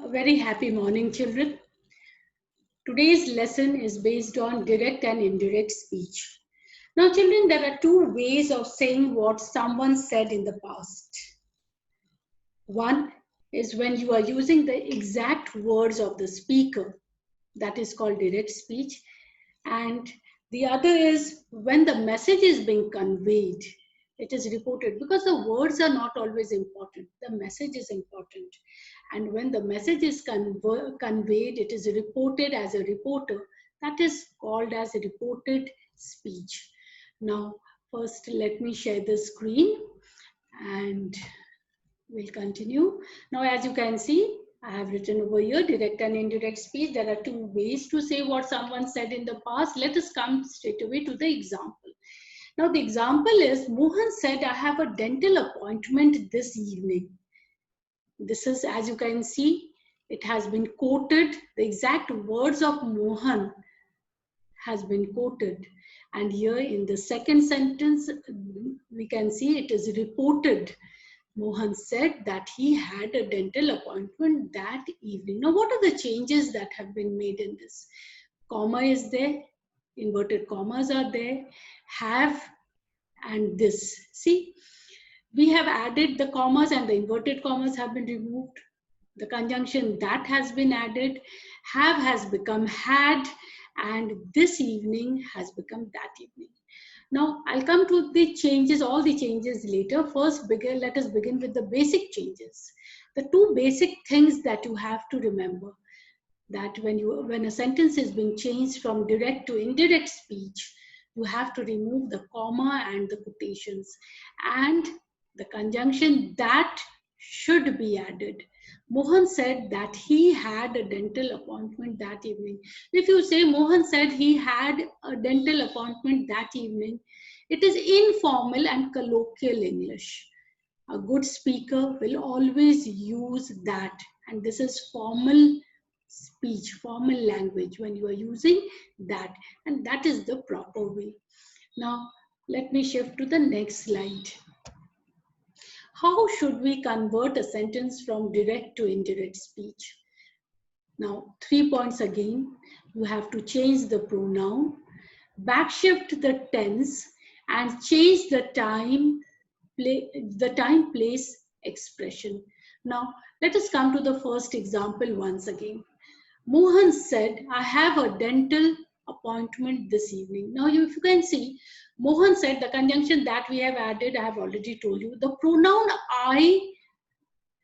A very happy morning, children. Today's lesson is based on direct and indirect speech. Now, children, there are two ways of saying what someone said in the past. One is when you are using the exact words of the speaker, that is called direct speech. And the other is when the message is being conveyed, it is reported, because the words are not always important, the message is important. And when the message is conveyed, it is reported as a reporter, that is called as a reported speech. Now first let me share the screen and we'll continue. Now as you can see, I have written over here direct and indirect speech. There are two ways to say what someone said in the past. Let us come straight away to the example. Now the example is Mohan said, I have a dental appointment this evening. This is, as you can see, it has been quoted. The exact words of Mohan has been quoted. And here in the second sentence, we can see it is reported. Mohan said that he had a dental appointment that evening. Now, what are the changes that have been made in this? Comma is there, inverted commas are there, have and this. See, we have added the commas and the inverted commas have been removed. The conjunction that has been added, have has become had, and this evening has become that evening. Now, I'll come to the changes, all the changes later. First, let us begin with the basic changes. The two basic things that you have to remember, that when a sentence is being changed from direct to indirect speech, you have to remove the comma and the quotations, and the conjunction that should be added. Mohan said that he had a dental appointment that evening. If you say Mohan said he had a dental appointment that evening, it is informal and colloquial English. A good speaker will always use that, and this is formal speech, formal language when you are using that, and that is the proper way. Now, let me shift to the next slide. How should we convert a sentence from direct to indirect speech? Now, 3 points again. You have to change the pronoun, backshift the tense, and change the time, place, expression. Now, let us come to the first example once again. Mohan said, I have a dental appointment this evening. Now, if you can see, Mohan said, the conjunction that we have added, I have already told you. The pronoun I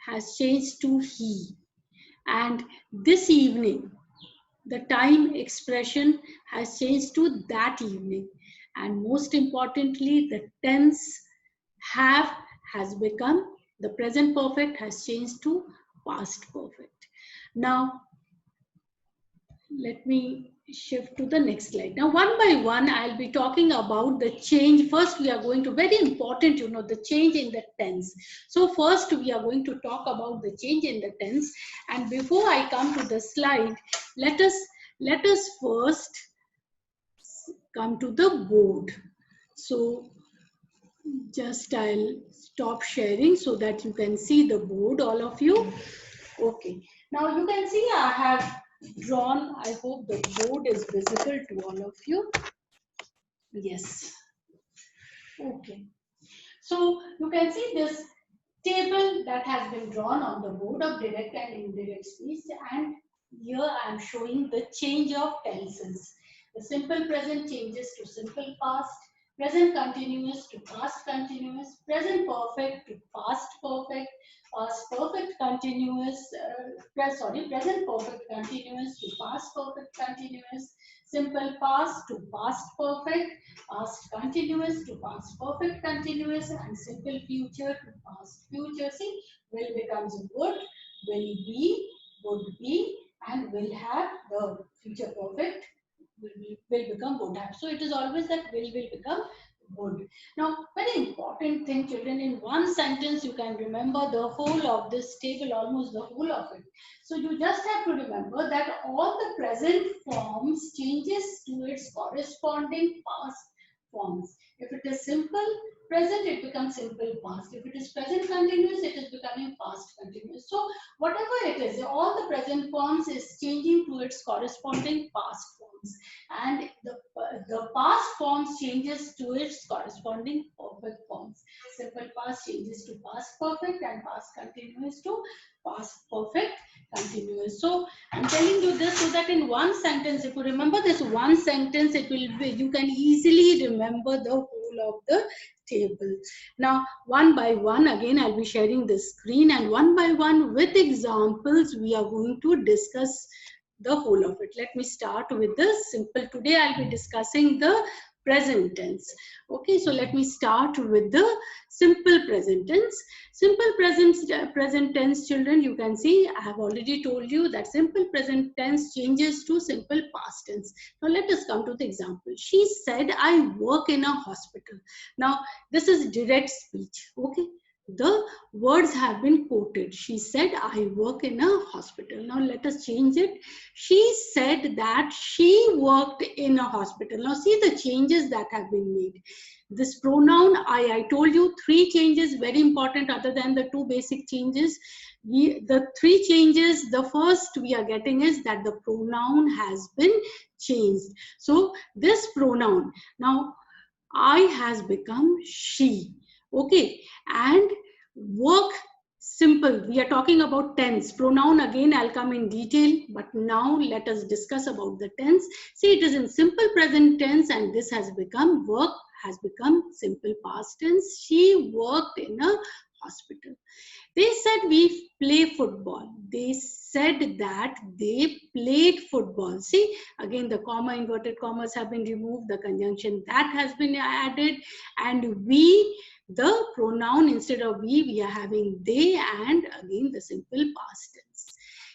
has changed to he. And this evening, the time expression has changed to that evening. And most importantly, the tense have has become, the present perfect has changed to past perfect. Now, let me shift to the next slide. Now, one by one, I'll be talking about the change. First, we are going to, very important, the change in the tense. So first, we are going to talk about the change in the tense. And before I come to the slide, let us first come to the board. So just I'll stop sharing so that you can see the board, all of you. Okay. Now you can see I have drawn, I hope the board is visible to all of you. Yes. Okay. So you can see this table that has been drawn on the board of direct and indirect speech, and here I am showing the change of tenses. The simple present changes to simple past, present continuous to past continuous, present perfect to past perfect continuous, present perfect continuous to past perfect continuous, simple past to past perfect, past continuous to past perfect continuous, and simple future to past future. See, will becomes would, will be, would be, and will have. The future perfect will become would have. So it is always that will become would. Now, very important thing, children, in one sentence you can remember the whole of this table, almost the whole of it. So you just have to remember that all the present forms changes to its corresponding past forms. If it is simple, present, it becomes simple past. If it is present continuous, it is becoming past continuous. So whatever it is, all the present forms is changing to its corresponding past forms, and the past forms changes to its corresponding perfect forms. Simple past changes to past perfect, and past continuous to past perfect continuous. So I'm telling you this so that in one sentence, if you remember this one sentence, it will be, you can easily remember the whole of the table. Now, one by one, again, I'll be sharing the screen, and one by one with examples, we are going to discuss the whole of it. Let me start with the simple. Today, I'll be discussing the present tense. Okay, so let me start with the simple present tense. Simple present tense, children, you can see I have already told you that simple present tense changes to simple past tense. Now let us come to the example. She said, I work in a hospital. Now this is direct speech. Okay, the words have been quoted. She said, I work in a hospital. Now let us change it. She said that she worked in a hospital. Now see the changes that have been made. This pronoun, I told you three changes, very important, other than the two basic changes. The three changes, the first we are getting is that the pronoun has been changed. So this pronoun, now I has become she. Okay, and work, simple. We are talking about tense. Pronoun, again, I'll come in detail, but now let us discuss about the tense. See, it is in simple present tense, and this has become work, has become simple past tense. She worked in a hospital. They said we play football. They said that they played football. See, again, the comma, inverted commas have been removed. The conjunction that has been added. And we, the pronoun, instead of we are having they, and again, the simple past tense.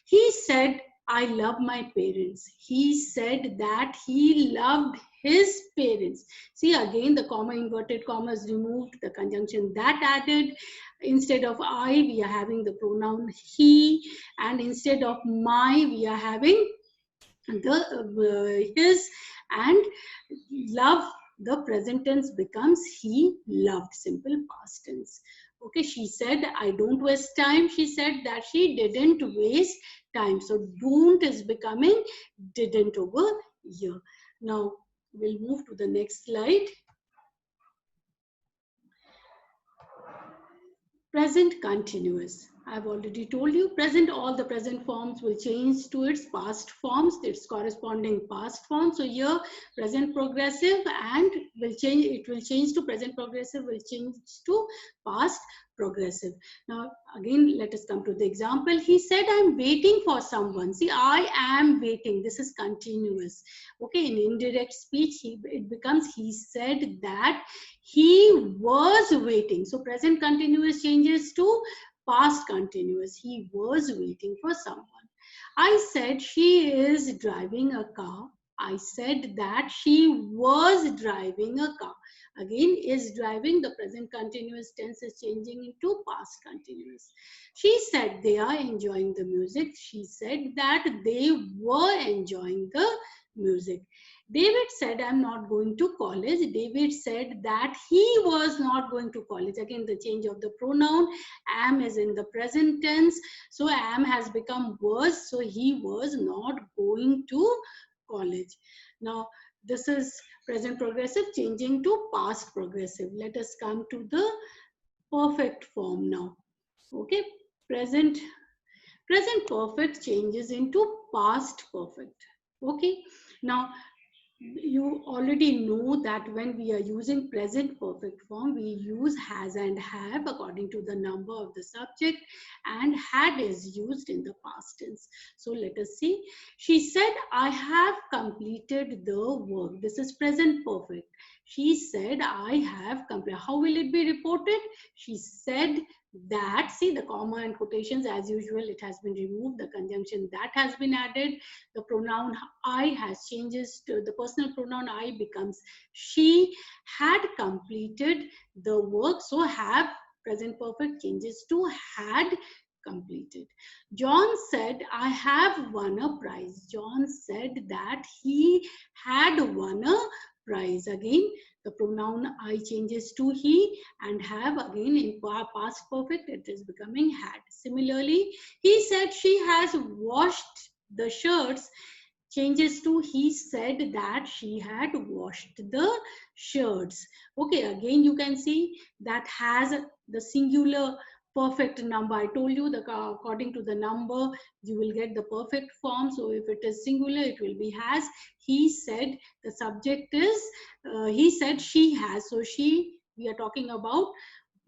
He said, I love my parents. He said that he loved his parents. See, again, the comma, inverted commas removed, the conjunction that added. Instead of I, we are having the pronoun he, and instead of my, we are having the his, and love, the present tense becomes he loved, simple past tense. Okay, she said, I don't waste time. She said that she didn't waste time. So don't is becoming didn't over here. Now we'll move to the next slide. Present continuous. I've already told you present, all the present forms will change to its past forms, its corresponding past form. So here present progressive and will change, it will change to present progressive, will change to past progressive. Now again, let us come to the example. He said, I'm waiting for someone. See, I am waiting. This is continuous. Okay, in indirect speech, it becomes he said that he was waiting. So present continuous changes to past continuous. He was waiting for someone. I said she is driving a car. I said that she was driving a car. Again, is driving, the present continuous tense is changing into past continuous. She said they are enjoying the music. She said that they were enjoying the music. David said, I'm not going to college. David said that he was not going to college. Again, the change of the pronoun. Am is in the present tense. So am has become was. So he was not going to college. Now, this is present progressive changing to past progressive. Let us come to the perfect form now. Okay, present perfect changes into past perfect. Okay, now you already know that when we are using present perfect form, we use has and have according to the number of the subject, and had is used in the past tense. So let us see. She said, I have completed the work. This is present perfect. She said, I have completed. How will it be reported? She said that, see the comma and quotations as usual, it has been removed. The conjunction that has been added. The pronoun I has changes to the personal pronoun I becomes she. Had completed the work. So have present perfect changes to had completed. John said, I have won a prize. John said that he had won a prize. Again, The pronoun I changes to he, and have again in past perfect it is becoming had. Similarly, he said she has washed the shirts changes to he said that she had washed the shirts. Okay, again you can see that has the singular perfect number. I told you the according to the number you will get the perfect form. So if it is singular it will be has. He said, the subject is he said she has, so she, we are talking about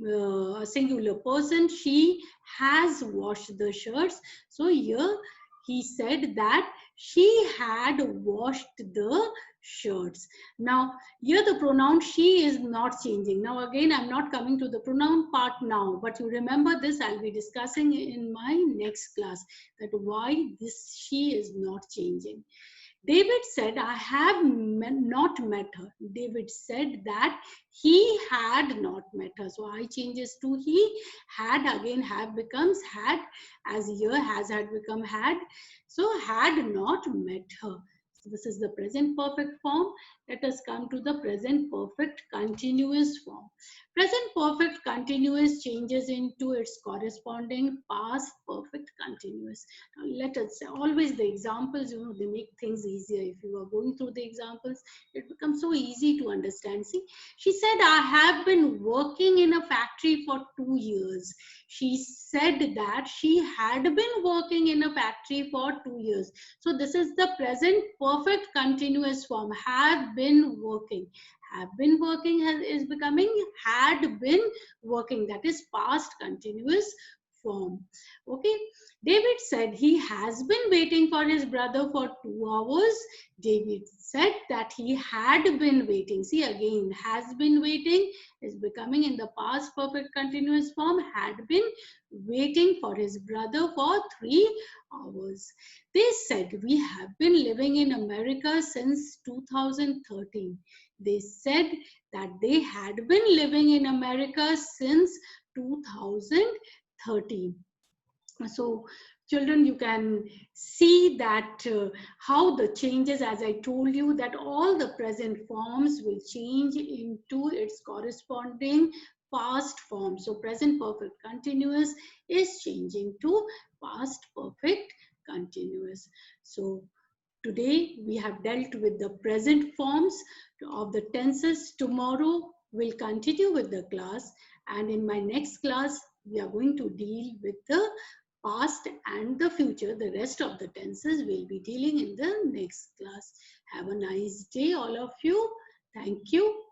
a singular person. She has washed the shirts. So here he said that she had washed the shirts. Now here the pronoun she is not changing. Now again I'm not coming to the pronoun part now, but you remember this, I'll be discussing in my next class that why this she is not changing. David said, I have not met her. David said that he had not met her. So I changes to he, had again have becomes had, as here has had become had. So had not met her. So this is the present perfect form. Let us come to the present perfect continuous form. Present perfect continuous changes into its corresponding past perfect continuous. Now, let us say, always the examples, they make things easier. If you are going through the examples, it becomes so easy to understand. See, she said, I have been working in a factory for 2 years. She said that she had been working in a factory for 2 years. So this is the present perfect continuous form, have been working. Have been working is becoming had been working, that is past continuous form. Okay, David said he has been waiting for his brother for 2 hours. David said that he had been waiting. See again, has been waiting is becoming in the past perfect continuous form, had been waiting for his brother for 3 hours. They said we have been living in America since 2013. They said that they had been living in America since 2013. So children, you can see that how the changes, as I told you, that all the present forms will change into its corresponding past form. So present perfect continuous is changing to past perfect continuous. So today we have dealt with the present forms of the tenses. Tomorrow we'll continue with the class, and in my next class we are going to deal with the past and the future. The rest of the tenses we'll be dealing in the next class. Have a nice day all of you. Thank you.